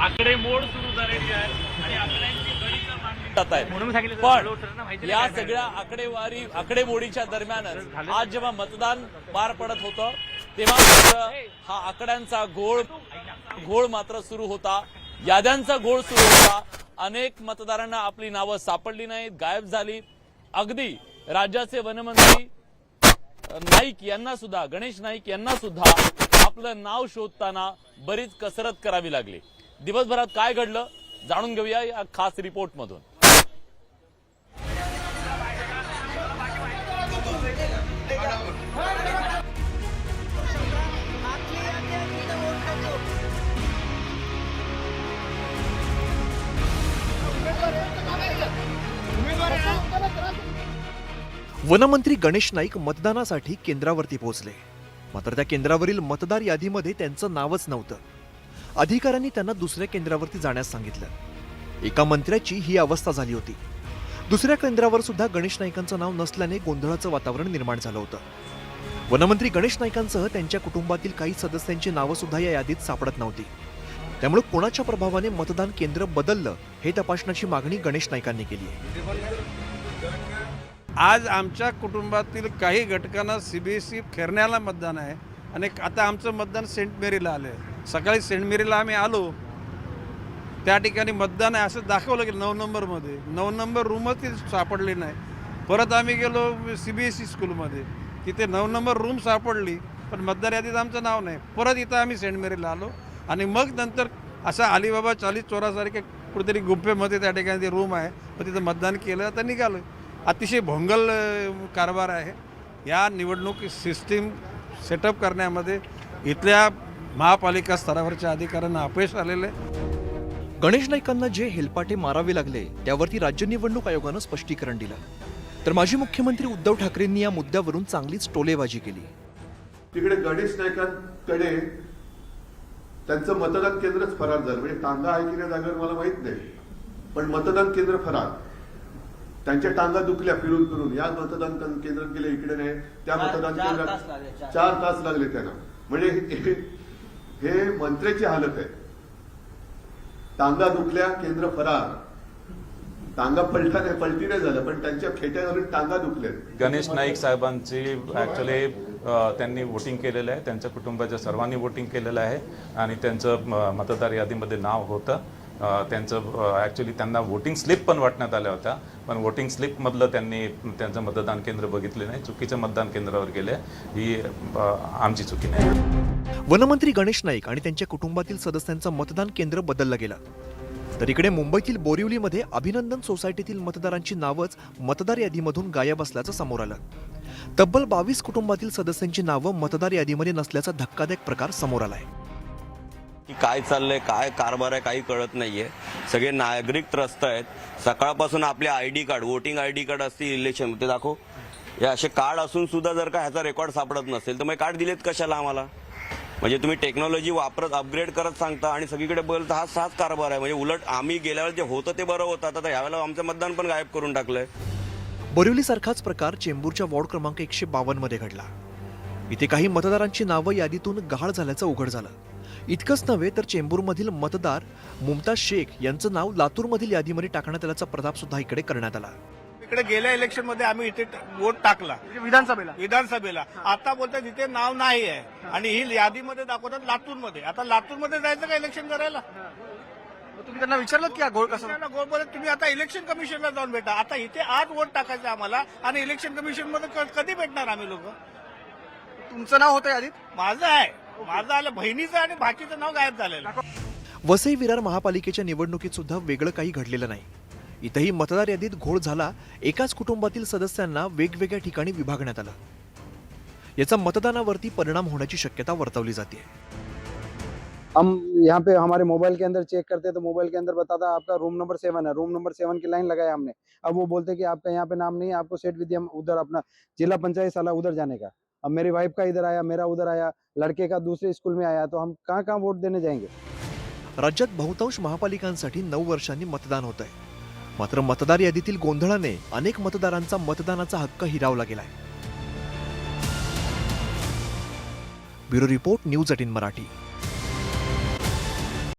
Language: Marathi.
आकडेमोड सुरू झालेली आहे आणि आकड्यांची गणितं मांडली जात आहेत. पण या सगळ्या आकडेमोडीच्या दरम्यानच आज जेव्हा मतदान पार पडत होतं तेव्हा मात्र हा आकड्यांचा घोळ मात्र सुरू होता, याद्यांचा घोळ सुरू होता. अनेक मतदारांना आपली नावं सापडली नाहीत, गायब झाली. अगदी राज्याचे वनमंत्री नाईक यांना सुद्धा, गणेश नाईक यांना सुद्धा आपलं नाव शोधताना बरीच कसरत करावी लागली. दिवसभरात काय घडलं जाणून घेऊया या खास रिपोर्ट मधून. वनमंत्री गणेश नाईक मतदानासाठी केंद्रावरती पोहोचले. मात्र त्या केंद्रावरील मतदार यादीमध्ये त्यांचं नावच नव्हतं. अधिकाऱ्यांनी त्यांना दुसऱ्या केंद्रावरती जाण्यास सांगितलं. एका मंत्र्याची ही अवस्था झाली होती. दुसऱ्या केंद्रावर सुद्धा गणेश नाईकांचं नाव नसल्याने गोंधळाचं वातावरण निर्माण झालं होतं. वनमंत्री गणेश नाईकांसह त्यांच्या कुटुंबातील काही सदस्यांची नावं सुद्धा या यादीत सापडत नव्हती. त्यामुळे कोणाच्या प्रभावाने मतदान केंद्र बदललं हे तपासण्याची मागणी गणेश नाईकांनी केली आहे. आज आमच्या कुटुंबातील काही घटकांना CBSE खेरण्याला मतदान आहे आणि आता आमचं मतदान सेंट मेरीला आलं आहे. सकाळी सेंट मेरीला आम्ही आलो, त्या ठिकाणी मतदान आहे असं दाखवलं की 9 नंबरमध्ये 9 नंबर रूमच ती सापडली नाही. परत आम्ही गेलो CBSE स्कूलमध्ये, तिथे 9 नंबर रूम सापडली पण मतदार यादीत आमचं नाव नाही. परत इथं आम्ही सेंट मेरीला आलो आणि मग नंतर असा अलिबाबा 40 चोरासारखे कुठेतरी गुंफेमध्ये त्या ठिकाणी ते रूम आहे, पण तिथं मतदान केलं आता निघालं. अतिशय भोंगल कारभार आहे. या निवडणूक सिस्टीम सेटअप करण्यामध्ये इथल्या महापालिका स्तरावरच्या अधिकाऱ्यांना अपयश आलेलं आहे. गणेश नाईकांना जे हेलपाटे मारावे लागले त्यावरती राज्य निवडणूक आयोगानं स्पष्टीकरण दिलं. तर माजी मुख्यमंत्री उद्धव ठाकरेंनी या मुद्द्यावरून चांगलीच टोलेबाजी केली. तिकडे गणेश नाईकांकडे त्यांचं मतदान केंद्रच फरार झालं. म्हणजे टांगा आहे की नाही जागेवर मला माहित नाही, पण मतदान केंद्र फरार. त्यांच्या टांगा दुखल्या फिरून फिरून. या मतदान केंद्रात गेले, इकडे नाही, त्या मतदान केंद्रात 4 तास लागले त्यांना. म्हणजे हे मंत्र्याची हालत आहे. टांगा दुखल्या, केंद्र फरार. टांगा पलटी नाही झालं, पण त्यांच्या खेट्यावरून टांगा दुखल्या. गणेश नाईक साहेबांची ऍक्च्युली त्यांनी वोटिंग केलेलं आहे, त्यांच्या कुटुंबाच्या सर्वांनी वोटिंग केलेलं आहे आणि त्यांचं मतदार यादीमध्ये नाव होतं. त्यांचं ऍक्च्युली त्यांना वोटिंग स्लिप पण वाटण्यात आल्या होत्या, पण वोटिंग स्लिपमधलं त्यांनी त्यांचं मतदान केंद्र बघितले नाही, चुकीच्या मतदान केंद्रावर गेले. ही आमची चुकी नाही. वनमंत्री गणेश नाईक आणि त्यांच्या कुटुंबातील सदस्यांचं मतदान केंद्र बदललं गेलं. तर इकडे मुंबईतील बोरिवलीमध्ये अभिनंदन सोसायटीतील मतदारांची नावच मतदार यादीमधून गायब असल्याचं समोर आलं. तब्बल 22 कुटुंबातील सदस्यांची नावं मतदार यादीमध्ये नसल्याचा धक्कादायक प्रकार समोर आलाय. काय चाललंय, काय कारभार आहे, काही कळत नाहीये. सगळे नागरिक त्रस्त आहेत. सकाळपासून आपले ID card, voting ID card असतील इलेक्शन ते दाखव, हे असे कार्ड असून सुद्धा जर का ह्याचा रेकॉर्ड सापडत नसेल तर मग कार्ड दिलेत कशाला आम्हाला? म्हणजे तुम्ही टेक्नॉलॉजी वापरत अपग्रेड करत सांगता आणि सगळीकडे बदलता. हाच कारभार आहे. म्हणजे उलट आम्ही गेल्यावर जे होतं ते बरं होतं, आता यावेळेला आमचं मतदान पण गायब करून टाकलंय. बोरिवलीसारखाच प्रकार चेंबूरच्या वॉर्ड क्रमांक 152 मध्ये घडला. इथे काही मतदारांची नावं यादीतून गहाळ झाल्याचं उघड झालं. इतकंच नव्हे तर चेंबूरमधील मतदार मुमताज शेख यांचं नाव लातूरमधील यादीमध्ये टाकण्यात आल्याचा प्रताप सुद्धा इकडे करण्यात आला. इकडे गेल्या इलेक्शन मध्ये आम्ही इथे वोट टाकला विधानसभेला. आता बोलतात इथे नाव नाही आहे आणि ही यादीमध्ये दाखवतात लातूरमध्ये. आता लातूरमध्ये जायचं का इलेक्शन करायला? तुम्ही त्यांना विचारलं की गोळ कसं? गोळ बोलत तुम्ही आता इलेक्शन कमिशनला जाऊन भेटा. आता इथे आज वोट टाकायचं आम्हाला आणि इलेक्शन कमिशन मध्ये कधी भेटणार आम्ही लोक? तुमचं नाव होतं यादीत? माझं आहे, माझं आलं, बहिणीचं आणि बाकीचं नाव गायब झालेलं. वसई विरार महापालिकेच्या निवडणुकीत सुद्धा वेगळं काही घडलेलं नाही. इथंही मतदार यादीत घोळ झाला. एकाच कुटुंबातील सदस्यांना वेगवेगळ्या ठिकाणी विभागण्यात आलं. याचा मतदानावरती परिणाम होण्याची शक्यता वर्तवली जाते. हम यहाँ पे हमारे मोबाइल के अंदर चेक करते तो मोबाइल के अंदर बताता आपका रूम नंबर 7 है. रूम नंबर 7 की लाइन लगाया हमने. अब वो बोलते कि आपका यहाँ पे नाम नहीं है, आपको सेठ विद्या उधर अपना जिला पंचायत साला उधर जाने का. अब मेरी वाइफ का इधर आया, मेरा उधर आया, लड़के का दूसरे स्कूल में आया, तो हम कहाँ कहाँ वोट देने जाएंगे? राज्यात बहुतांश महापालिकांसाठी 9 वर्षांनी मतदान होत आहे. मात्र मतदार यादीतील गोंधळाने अनेक मतदारांचा मतदानाचा हक्क हिरावला गेलाय. Bureau report, news 18 Marathi.